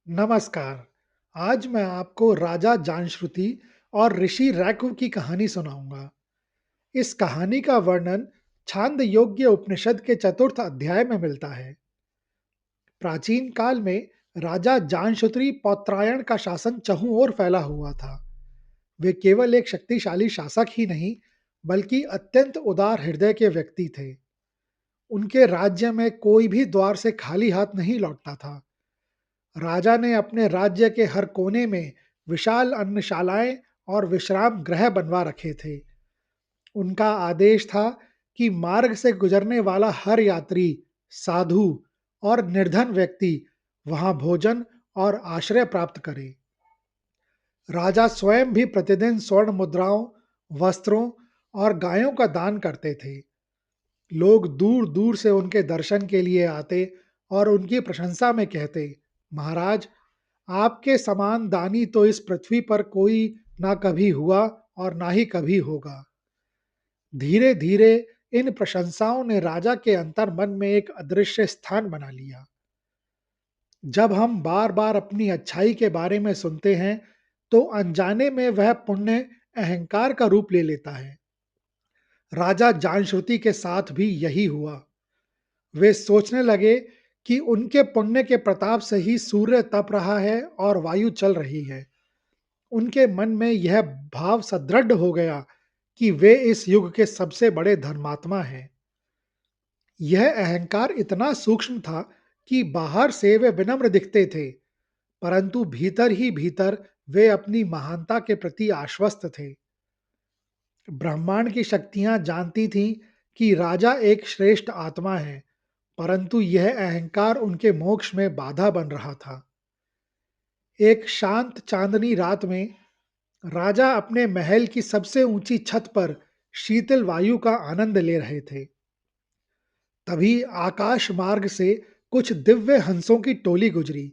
नमस्कार। आज मैं आपको राजा जानश्रुति और ऋषि रैकु की कहानी सुनाऊंगा। इस कहानी का वर्णन छांद योग्य उपनिषद के चतुर्थ अध्याय में मिलता है। प्राचीन काल में राजा जानश्रुति पौत्रायण का शासन चहुं ओर फैला हुआ था। वे केवल एक शक्तिशाली शासक ही नहीं, बल्कि अत्यंत उदार हृदय के व्यक्ति थे। उनके राज्य में कोई भी द्वार से खाली हाथ नहीं लौटता था। राजा ने अपने राज्य के हर कोने में विशाल अन्नशालाएं और विश्राम गृह बनवा रखे थे। उनका आदेश था कि मार्ग से गुजरने वाला हर यात्री, साधु और निर्धन व्यक्ति वहां भोजन और आश्रय प्राप्त करे। राजा स्वयं भी प्रतिदिन स्वर्ण मुद्राओं, वस्त्रों और गायों का दान करते थे। लोग दूर दूर से उनके दर्शन के लिए आते और उनकी प्रशंसा में कहते, महाराज, आपके समान दानी तो इस पृथ्वी पर कोई ना कभी हुआ और ना ही कभी होगा। धीरे धीरे इन प्रशंसाओं ने राजा के अंतर मन में एक अदृश्य स्थान बना लिया। जब हम बार बार अपनी अच्छाई के बारे में सुनते हैं, तो अनजाने में वह पुण्य अहंकार का रूप ले लेता है। राजा जानश्रुति के साथ भी यही हुआ। वे सोचने लगे कि उनके पुण्य के प्रताप से ही सूर्य तप रहा है और वायु चल रही है। उनके मन में यह भाव सदृढ़ हो गया कि वे इस युग के सबसे बड़े धर्मात्मा हैं। यह अहंकार इतना सूक्ष्म था कि बाहर से वे विनम्र दिखते थे, परंतु भीतर ही भीतर वे अपनी महानता के प्रति आश्वस्त थे। ब्रह्मांड की शक्तियां जानती थीं कि राजा एक श्रेष्ठ आत्मा है, परंतु यह अहंकार उनके मोक्ष में बाधा बन रहा था। एक शांत चांदनी रात में राजा अपने महल की सबसे ऊंची छत पर शीतल वायु का आनंद ले रहे थे। तभी आकाश मार्ग से कुछ दिव्य हंसों की टोली गुजरी।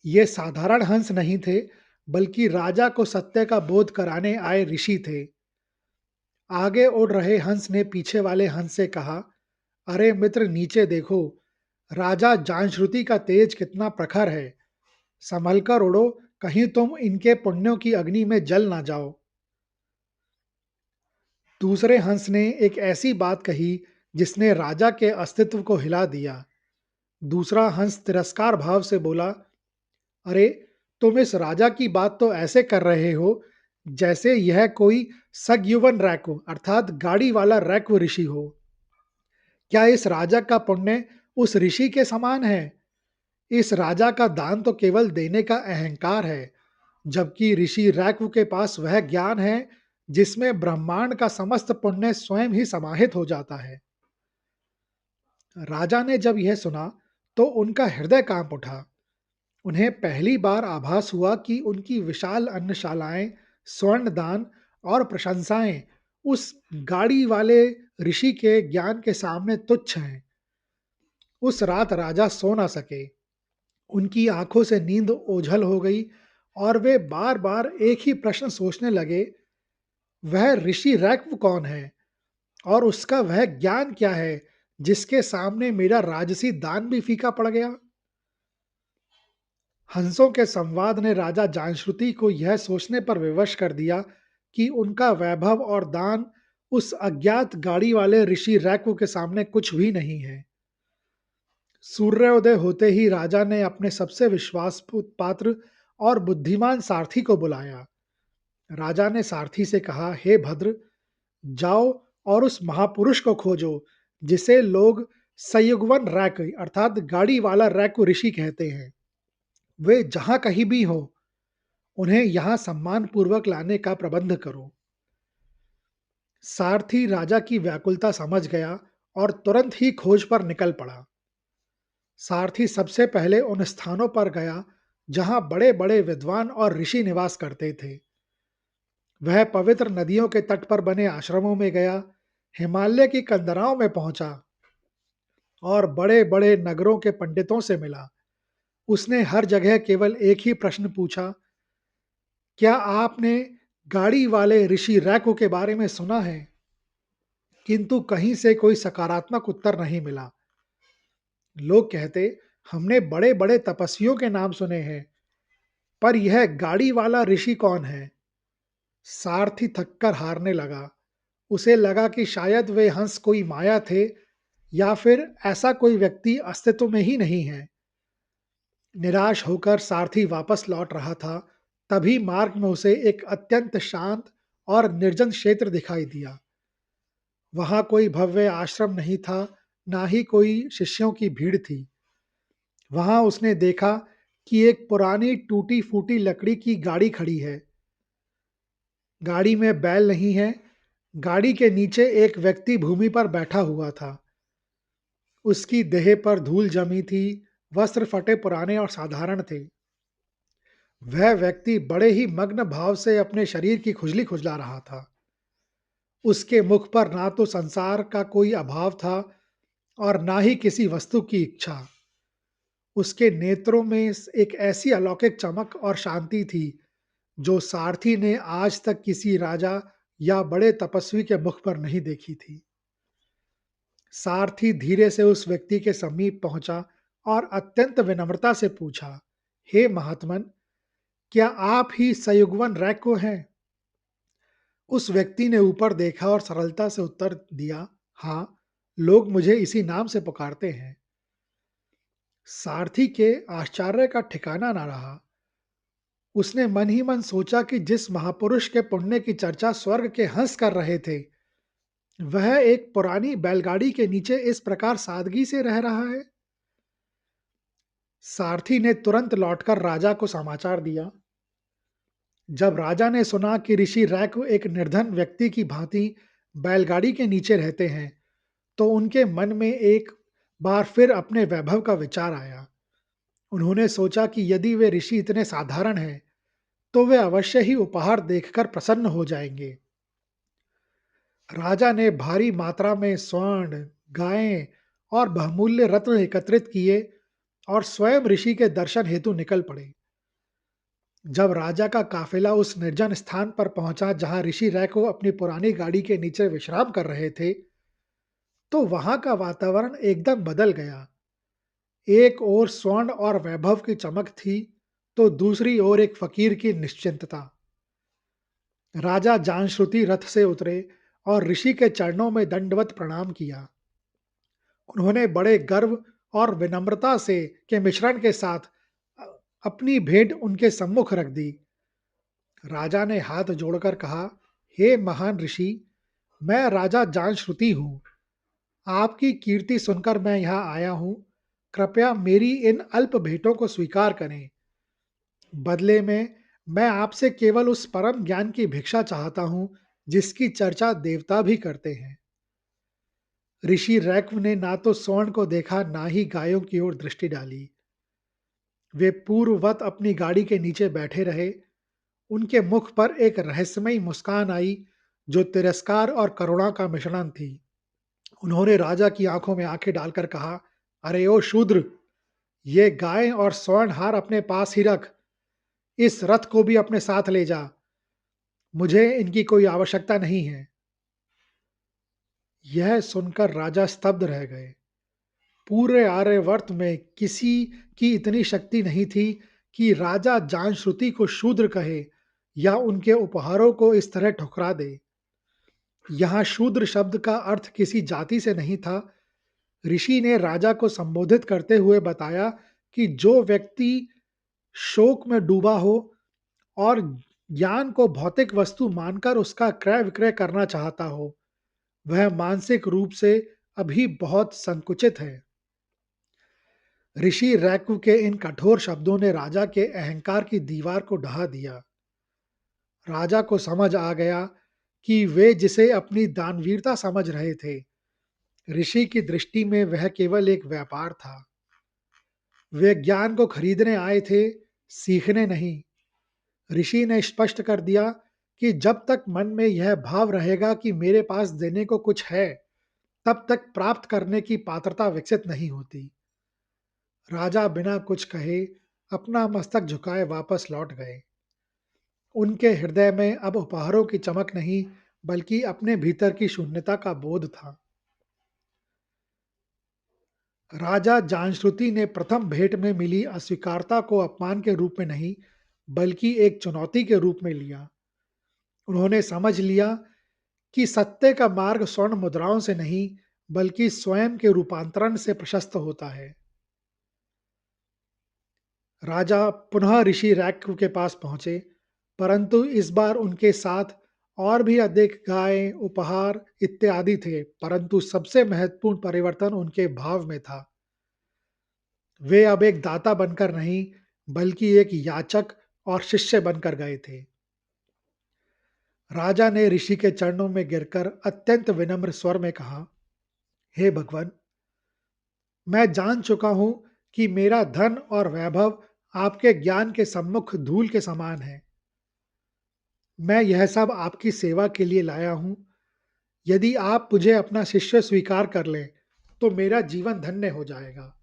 ये साधारण हंस नहीं थे, बल्कि राजा को सत्य का बोध कराने आए ऋषि थे। आगे उड़ रहे हंस ने पीछे वाले हंस से कहा, अरे मित्र, नीचे देखो, राजा जानश्रुति का तेज कितना प्रखर है। संभल कर उड़ो, कहीं तुम इनके पुण्यों की अग्नि में जल ना जाओ। दूसरे हंस ने एक ऐसी बात कही जिसने राजा के अस्तित्व को हिला दिया। दूसरा हंस तिरस्कार भाव से बोला, अरे, तुम इस राजा की बात तो ऐसे कर रहे हो जैसे यह कोई सगयुवन रैक्व अर्थात गाड़ी वाला रैक्व ऋषि हो। क्या इस राजा का पुण्य उस ऋषि के समान है? इस राजा का दान तो केवल देने का अहंकार है, जबकि ऋषि रैक्व के पास वह ज्ञान है जिसमें ब्रह्मांड का समस्त पुण्य स्वयं ही समाहित हो जाता है। राजा ने जब यह सुना, तो उनका हृदय कांप उठा। उन्हें पहली बार आभास हुआ कि उनकी विशाल अन्नशालाएं, स्वर्ण दान और प्रशंसाएं उस गाड़ी वाले ऋषि के ज्ञान के सामने तुच्छ हैं। उस रात राजा सो ना सके। उनकी आंखों से नींद ओझल हो गई और वे बार बार एक ही प्रश्न सोचने लगे, वह ऋषि रैक्व कौन है और उसका वह ज्ञान क्या है जिसके सामने मेरा राजसी दान भी फीका पड़ गया। हंसों के संवाद ने राजा जानश्रुति को यह सोचने पर विवश कर दिया कि उनका वैभव और दान उस अज्ञात गाड़ी वाले ऋषि रैक्व के सामने कुछ भी नहीं है। सूर्योदय होते ही राजा ने अपने सबसे विश्वास पात्र और बुद्धिमान सारथी को बुलाया। राजा ने सारथी से कहा, हे भद्र, जाओ और उस महापुरुष को खोजो जिसे लोग सयुगवन रैक अर्थात गाड़ी वाला रैक ऋषि कहते हैं। वे जहां कहीं भी हो, उन्हें यहां सम्मान पूर्वक लाने का प्रबंध करो। सारथी राजा की व्याकुलता समझ गया और तुरंत ही खोज पर निकल पड़ा। सारथी सबसे पहले उन स्थानों पर गया जहां बड़े बड़े विद्वान और ऋषि निवास करते थे। वह पवित्र नदियों के तट पर बने आश्रमों में गया, हिमालय की कंदराओं में पहुंचा और बड़े बड़े नगरों के पंडितों से मिला। उसने हर जगह केवल एक ही प्रश्न पूछा, क्या आपने गाड़ी वाले ऋषि रैको के बारे में सुना है? किंतु कहीं से कोई सकारात्मक उत्तर नहीं मिला। लोग कहते, हमने बड़े बड़े तपस्वियों के नाम सुने हैं, पर यह गाड़ी वाला ऋषि कौन है? सारथी थककर हारने लगा। उसे लगा कि शायद वे हंस कोई माया थे, या फिर ऐसा कोई व्यक्ति अस्तित्व में ही नहीं है। निराश होकर सारथी वापस लौट रहा था, तभी मार्ग में उसे एक अत्यंत शांत और निर्जन क्षेत्र दिखाई दिया। वहां कोई भव्य आश्रम नहीं था, ना ही कोई शिष्यों की भीड़ थी। वहां उसने देखा कि एक पुरानी टूटी फूटी लकड़ी की गाड़ी खड़ी है। गाड़ी में बैल नहीं है। गाड़ी के नीचे एक व्यक्ति भूमि पर बैठा हुआ था। उसकी देह पर धूल जमी थी, वस्त्र फटे पुराने और साधारण थे। वह व्यक्ति बड़े ही मग्न भाव से अपने शरीर की खुजली खुजला रहा था। उसके मुख पर ना तो संसार का कोई अभाव था और ना ही किसी वस्तु की इच्छा। उसके नेत्रों में एक ऐसी अलौकिक चमक और शांति थी जो सारथी ने आज तक किसी राजा या बड़े तपस्वी के मुख पर नहीं देखी थी। सारथी धीरे से उस व्यक्ति के समीप पहुंचा और अत्यंत विनम्रता से पूछा, हे महात्मन, क्या आप ही सयुगवन रैको हैं? उस व्यक्ति ने ऊपर देखा और सरलता से उत्तर दिया, हाँ, लोग मुझे इसी नाम से पुकारते हैं। सारथी के आश्चर्य का ठिकाना ना रहा। उसने मन ही मन सोचा कि जिस महापुरुष के पुण्य की चर्चा स्वर्ग के हंस कर रहे थे, वह एक पुरानी बैलगाड़ी के नीचे इस प्रकार सादगी से रह रहा है। सारथी ने तुरंत लौटकर राजा को समाचार दिया। जब राजा ने सुना कि ऋषि रैक एक निर्धन व्यक्ति की भांति बैलगाड़ी के नीचे रहते हैं, तो उनके मन में एक बार फिर अपने वैभव का विचार आया। उन्होंने सोचा कि यदि वे ऋषि इतने साधारण हैं, तो वे अवश्य ही उपहार देखकर प्रसन्न हो जाएंगे। राजा ने भारी मात्रा में स्वर्ण, गायें और बहुमूल्य रत्न एकत्रित किए और स्वयं ऋषि के दर्शन हेतु निकल पड़े। जब राजा का काफिला उस निर्जन स्थान पर पहुंचा जहां ऋषि रैको अपनी पुरानी गाड़ी के नीचे विश्राम कर रहे थे, तो वहां का वातावरण एकदम बदल गया। एक ओर स्वर्ण और वैभव की चमक थी, तो दूसरी ओर एक फकीर की निश्चिंतता। राजा जानश्रुति रथ से उतरे और ऋषि के चरणों में दंडवत प्रणाम किया। उन्होंने बड़े गर्व और विनम्रता से के मिश्रण के साथ अ, अपनी भेंट उनके सम्मुख रख दी। राजा ने हाथ जोड़कर कहा, हे महान ऋषि, मैं राजा जानश्रुति हूँ। आपकी कीर्ति सुनकर मैं यहाँ आया हूँ। कृपया मेरी इन अल्प भेंटों को स्वीकार करें। बदले में मैं आपसे केवल उस परम ज्ञान की भिक्षा चाहता हूँ जिसकी चर्चा देवता भी करते हैं। ऋषि रैक्व ने ना तो स्वर्ण को देखा, ना ही गायों की ओर दृष्टि डाली। वे पूर्ववत अपनी गाड़ी के नीचे बैठे रहे। उनके मुख पर एक रहस्यमयी मुस्कान आई जो तिरस्कार और करुणा का मिश्रण थी। उन्होंने राजा की आंखों में आंखें डालकर कहा, अरे ओ शूद्र, ये गाय और स्वर्ण हार अपने पास ही रख। इस रथ को भी अपने साथ ले जा। मुझे इनकी कोई आवश्यकता नहीं है। यह सुनकर राजा स्तब्ध रह गए। पूरे आर्यवर्त में किसी की इतनी शक्ति नहीं थी कि राजा जानश्रुति को शूद्र कहे या उनके उपहारों को इस तरह ठुकरा दे। यहाँ शूद्र शब्द का अर्थ किसी जाति से नहीं था। ऋषि ने राजा को संबोधित करते हुए बताया कि जो व्यक्ति शोक में डूबा हो और ज्ञान को भौतिक वस्तु मानकर उसका क्रय विक्रय करना चाहता हो, वह मानसिक रूप से अभी बहुत संकुचित है। ऋषि रैकु के इन कठोर शब्दों ने राजा के अहंकार की दीवार को ढहा दिया। राजा को समझ आ गया कि वे जिसे अपनी दानवीरता समझ रहे थे, ऋषि की दृष्टि में वह केवल एक व्यापार था। वे ज्ञान को खरीदने आए थे, सीखने नहीं। ऋषि ने स्पष्ट कर दिया कि जब तक मन में यह भाव रहेगा कि मेरे पास देने को कुछ है, तब तक प्राप्त करने की पात्रता विकसित नहीं होती। राजा बिना कुछ कहे अपना मस्तक झुकाए वापस लौट गए। उनके हृदय में अब उपहारों की चमक नहीं, बल्कि अपने भीतर की शून्यता का बोध था। राजा जानश्रुति ने प्रथम भेंट में मिली अस्वीकारता को अपमान के रूप में नहीं, बल्कि एक चुनौती के रूप में लिया। उन्होंने समझ लिया कि सत्य का मार्ग स्वर्ण मुद्राओं से नहीं, बल्कि स्वयं के रूपांतरण से प्रशस्त होता है। राजा पुनः ऋषि रैक्व के पास पहुंचे, परंतु इस बार उनके साथ और भी अधिक गायें, उपहार इत्यादि थे, परंतु सबसे महत्वपूर्ण परिवर्तन उनके भाव में था। वे अब एक दाता बनकर नहीं, बल्कि एक याचक और शिष्य बनकर गए थे। राजा ने ऋषि के चरणों में गिरकर अत्यंत विनम्र स्वर में कहा, हे भगवान, मैं जान चुका हूं कि मेरा धन और वैभव आपके ज्ञान के सम्मुख धूल के समान है। मैं यह सब आपकी सेवा के लिए लाया हूं। यदि आप मुझे अपना शिष्य स्वीकार कर लें, तो मेरा जीवन धन्य हो जाएगा।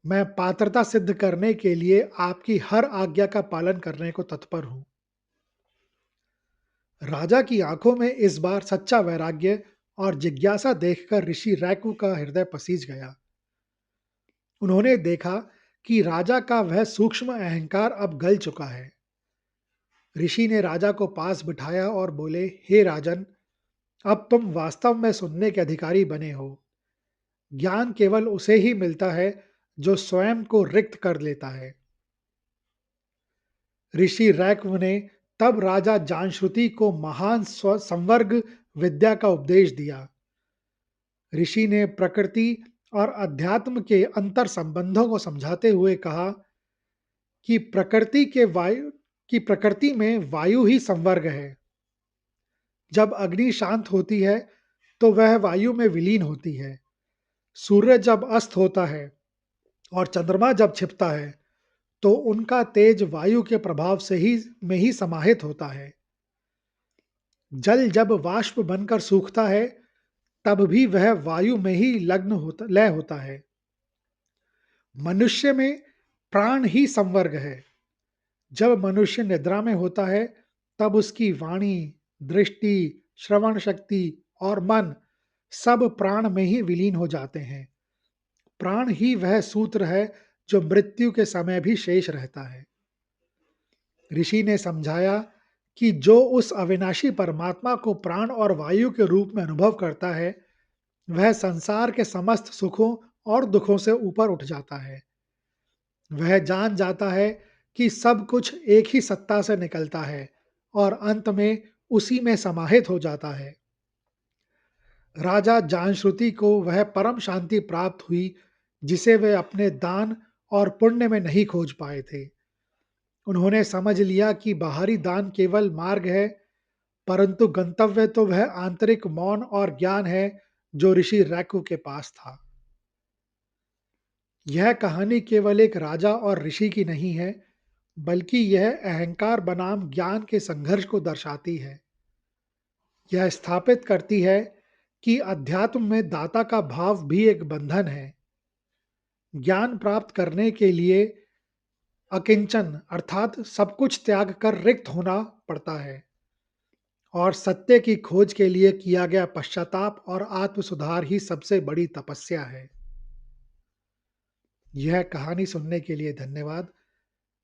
मैं पात्रता सिद्ध करने के लिए आपकी हर आज्ञा का पालन करने को तत्पर हूं। राजा की आंखों में इस बार सच्चा वैराग्य और जिज्ञासा देखकर ऋषि रैकू का हृदय पसीज गया। उन्होंने देखा कि राजा का वह सूक्ष्म अहंकार अब गल चुका है। ऋषि ने राजा को पास बिठाया और बोले, हे राजन, अब तुम वास्तव में सुनने के अधिकारी बने हो। ज्ञान केवल उसे ही मिलता है जो स्वयं को रिक्त कर लेता है। ऋषि रैक्व ने तब राजा जानश्रुति को महान संवर्ग विद्या का उपदेश दिया। ऋषि ने प्रकृति और अध्यात्म के अंतर संबंधों को समझाते हुए कहा कि प्रकृति में वायु ही संवर्ग है। जब अग्नि शांत होती है, तो वह वायु में विलीन होती है। सूर्य जब अस्त होता है और चंद्रमा जब छिपता है, तो उनका तेज वायु के प्रभाव से ही में ही समाहित होता है। जल जब वाष्प बनकर सूखता है, तब भी वह वायु में ही लय होता है। मनुष्य में प्राण ही संवर्ग है। जब मनुष्य निद्रा में होता है, तब उसकी वाणी, दृष्टि, श्रवण शक्ति और मन सब प्राण में ही विलीन हो जाते हैं। प्राण ही वह सूत्र है जो मृत्यु के समय भी शेष रहता है। ऋषि ने समझाया कि जो उस अविनाशी परमात्मा को प्राण और वायु के रूप में अनुभव करता है, वह संसार के समस्त सुखों और दुखों से ऊपर उठ जाता है। वह जान जाता है कि सब कुछ एक ही सत्ता से निकलता है और अंत में उसी में समाहित हो जाता है। राजा जानश्रुति को वह परम शांति प्राप्त हुई जिसे वे अपने दान और पुण्य में नहीं खोज पाए थे। उन्होंने समझ लिया कि बाहरी दान केवल मार्ग है, परंतु गंतव्य तो वह आंतरिक मौन और ज्ञान है जो ऋषि रैकू के पास था। यह कहानी केवल एक राजा और ऋषि की नहीं है, बल्कि यह अहंकार बनाम ज्ञान के संघर्ष को दर्शाती है। यह स्थापित करती है कि अध्यात्म में दाता का भाव भी एक बंधन है। ज्ञान प्राप्त करने के लिए अकिंचन अर्थात सब कुछ त्याग कर रिक्त होना पड़ता है, और सत्य की खोज के लिए किया गया पश्चाताप और आत्म सुधार ही सबसे बड़ी तपस्या है। यह कहानी सुनने के लिए धन्यवाद।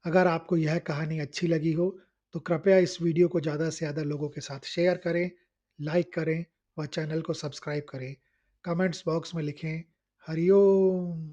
अगर आपको यह कहानी अच्छी लगी हो, तो कृपया इस वीडियो को ज़्यादा से ज़्यादा लोगों के साथ शेयर करें, लाइक करें व चैनल को सब्सक्राइब करें। कमेंट्स बॉक्स में लिखें, हरिओम।